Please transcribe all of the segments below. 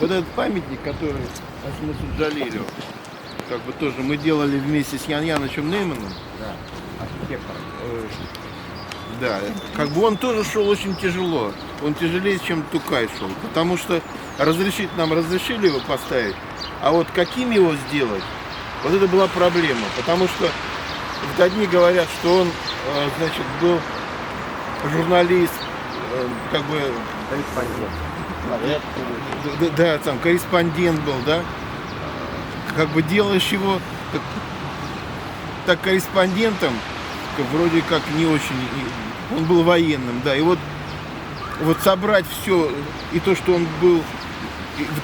Вот этот памятник, который Асмусу Джалилю, как бы тоже мы делали вместе с Ян Янычем Нейманом. Да, архитектор. Да, как бы он тоже шел очень тяжело. Он тяжелее, чем Тукай шел. Потому что разрешили его поставить, а вот каким его сделать, вот это была проблема. Потому что вот одни говорят, что он, значит, был журналист, как бы... Да, там корреспондент был, да? Как бы делаешь его так корреспондентом, вроде как не очень, он был военным, да, и вот собрать все, и то, что он был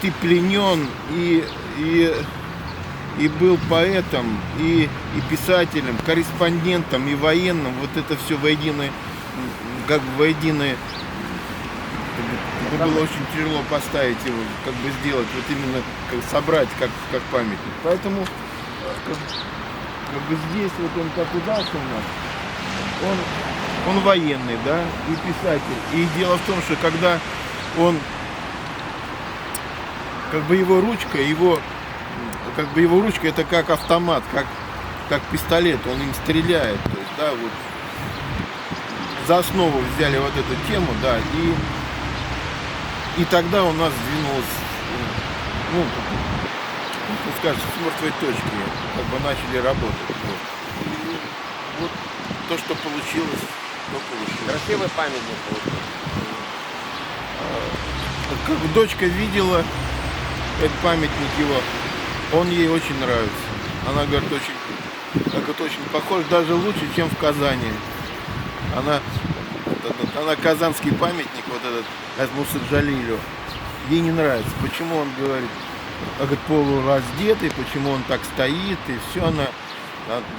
и пленен, и был поэтом, и писателем, корреспондентом, и военным, вот это все воединое, как бы воединое, это было очень тяжело поставить его, как бы сделать, вот именно собрать как памятник. Поэтому как бы здесь вот он как удался у нас, он военный, да, и писатель. И дело в том, что когда он, как бы его ручка это как автомат, как пистолет, он им стреляет. То есть, да, вот за основу взяли вот эту тему, да, и тогда у нас двинулось, ну скажем, с мертвой точки, как бы начали работать. Вот. И вот то, что получилось, то получилось. Красивый памятник получился. Как бы дочка видела этот памятник его, он ей очень нравится. Она говорит, очень похож, даже лучше, чем в Казани. Она казанский памятник, вот этот Асмусу Джалилю, ей не нравится. Почему он говорит, полураздетый, почему он так стоит, и все,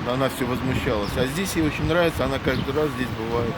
она все возмущалась. А здесь ей очень нравится, она каждый раз здесь бывает.